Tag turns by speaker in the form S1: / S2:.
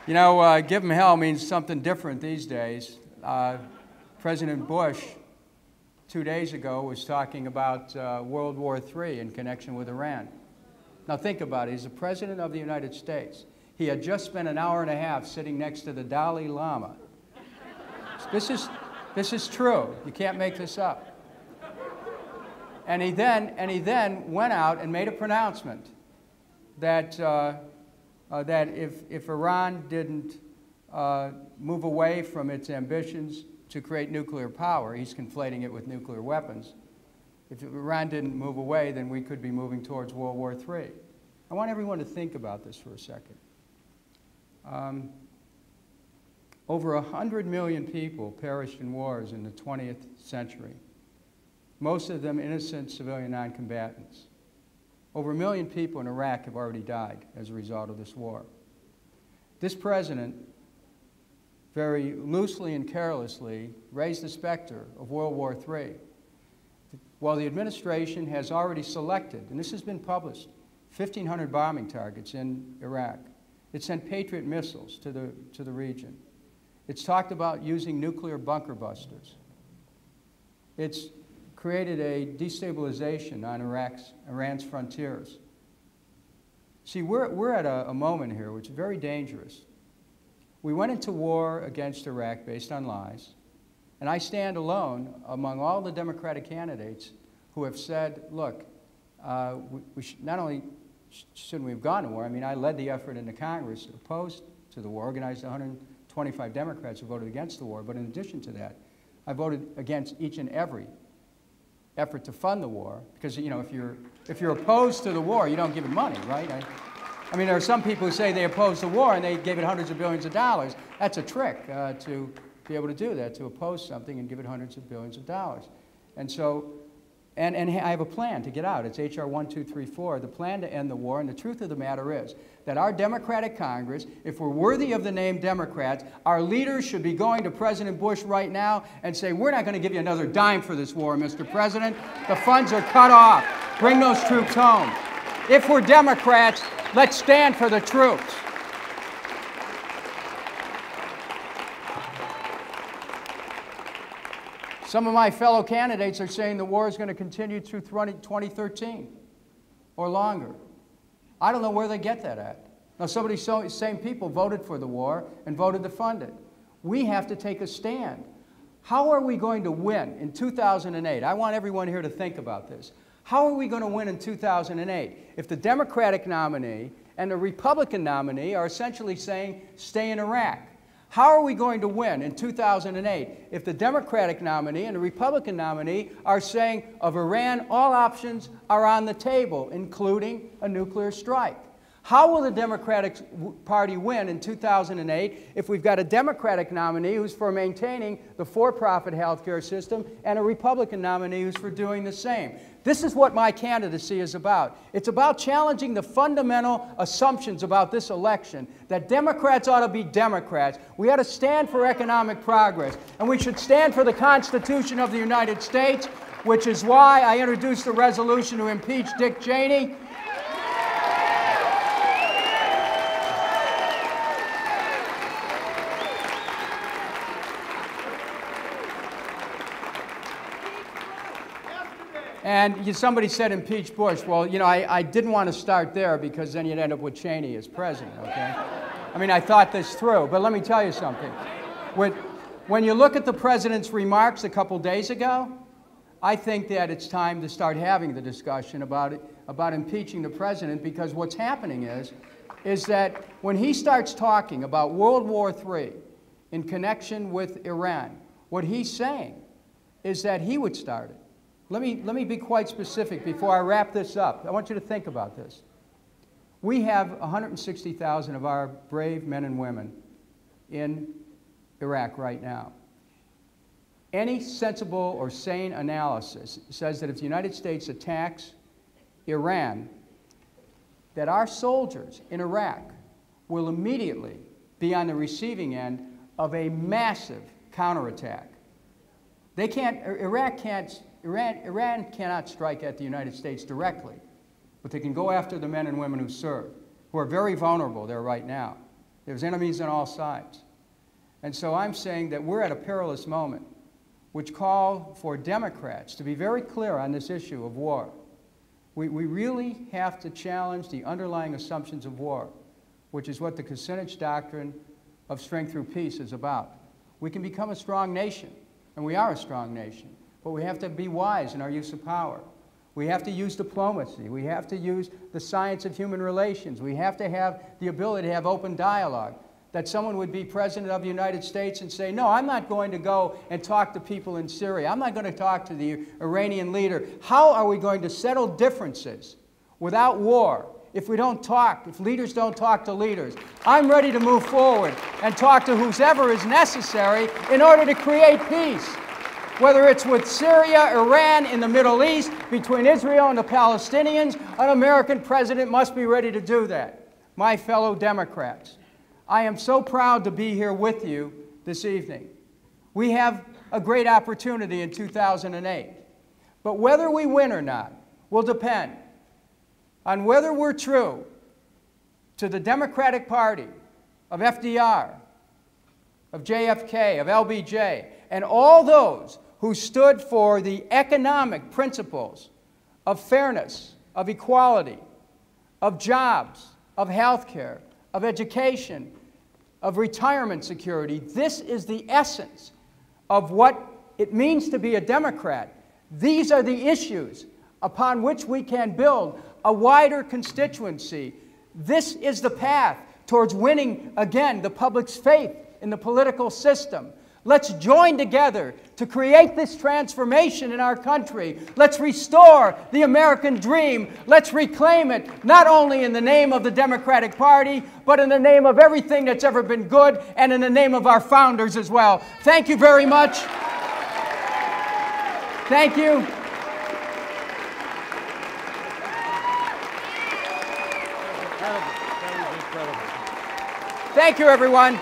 S1: You know, give 'em hell means something different these days. President Bush, 2 days ago, was talking about World War III in connection with Iran. Now think about it. He's the President of the United States. He had just spent an hour and a half sitting next to the Dalai Lama. This is true. You can't make this up. And he then went out and made a pronouncement that that if Iran didn't move away from its ambitions to create nuclear power, he's conflating it with nuclear weapons. If Iran didn't move away, then we could be moving towards World War III. I want everyone to think about this for a second. Over 100 million people perished in wars in the 20th century, most of them innocent civilian non-combatants. Over 1 million people in Iraq have already died as a result of this war. This president very loosely and carelessly raised the specter of World War III. While the administration has already selected, and this has been published, 1,500 bombing targets in Iraq. It sent Patriot missiles to the region. It's talked about using nuclear bunker busters. It's created a destabilization on Iran's frontiers. See, we're at a moment here which is very dangerous. We went into war against Iraq based on lies, and I stand alone among all the Democratic candidates who have said, look, not only shouldn't we have gone to war, I mean, I led the effort in the Congress opposed to the war, organized 125 Democrats who voted against the war, but in addition to that, I voted against each and every effort to fund the war, because you know, if you're opposed to the war, you don't give it money, right? I mean, there are some people who say they oppose the war and they gave it hundreds of billions of dollars. That's a trick to be able to do that, to oppose something and give it hundreds of billions of dollars. And so, and I have a plan to get out. It's H.R. 1234, the plan to end the war. And the truth of the matter is that our Democratic Congress, if we're worthy of the name Democrats, our leaders should be going to President Bush right now and say, we're not going to give you another dime for this war, Mr. President. The funds are cut off. Bring those troops home. If we're Democrats, let's stand for the troops. Some of my fellow candidates are saying the war is going to continue through 2013 or longer. I don't know where they get that at. Now, some of these same people voted for the war and voted to fund it. We have to take a stand. How are we going to win in 2008? I want everyone here to think about this. How are we going to win in 2008 if the Democratic nominee and the Republican nominee are essentially saying, stay in Iraq? How are we going to win in 2008 if the Democratic nominee and the Republican nominee are saying of Iran, all options are on the table, including a nuclear strike? How will the Democratic Party win in 2008 if we've got a Democratic nominee who's for maintaining the for-profit health care system and a Republican nominee who's for doing the same? This is what my candidacy is about. It's about challenging the fundamental assumptions about this election, that Democrats ought to be Democrats. We ought to stand for economic progress, and we should stand for the Constitution of the United States, which is why I introduced a resolution to impeach Dick Cheney. And somebody said impeach Bush. Well, you know, I didn't want to start there because then you'd end up with Cheney as president, okay? I mean, I thought this through, but let me tell you something. When you look at the president's remarks a couple days ago, I think that it's time to start having the discussion about impeaching the president, because what's happening is that when he starts talking about World War III in connection with Iran, what he's saying is that he would start it. Let me be quite specific before I wrap this up. I want you to think about this. We have 160,000 of our brave men and women in Iraq right now. Any sensible or sane analysis says that if the United States attacks Iran, that our soldiers in Iraq will immediately be on the receiving end of a massive counterattack. Iran cannot strike at the United States directly, but they can go after the men and women who serve, who are very vulnerable there right now. There's enemies on all sides. And so I'm saying that we're at a perilous moment, which call for Democrats to be very clear on this issue of war. We really have to challenge the underlying assumptions of war, which is what the Kucinich doctrine of strength through peace is about. We can become a strong nation, and we are a strong nation, but we have to be wise in our use of power. We have to use diplomacy. We have to use the science of human relations. We have to have the ability to have open dialogue. That someone would be president of the United States and say, no, I'm not going to go and talk to people in Syria. I'm not going to talk to the Iranian leader. How are we going to settle differences without war if we don't talk, if leaders don't talk to leaders? I'm ready to move forward and talk to whoever is necessary in order to create peace. Whether it's with Syria, Iran, in the Middle East, between Israel and the Palestinians, an American president must be ready to do that. My fellow Democrats, I am so proud to be here with you this evening. We have a great opportunity in 2008. But whether we win or not will depend on whether we're true to the Democratic Party of FDR, of JFK, of LBJ, and all those who stood for the economic principles of fairness, of equality, of jobs, of health care, of education, of retirement security. This is the essence of what it means to be a Democrat. These are the issues upon which we can build a wider constituency. This is the path towards winning, again, the public's faith in the political system. Let's join together to create this transformation in our country. Let's restore the American dream. Let's reclaim it, not only in the name of the Democratic Party, but in the name of everything that's ever been good, and in the name of our founders as well. Thank you very much. Thank you. That was incredible. Thank you, everyone.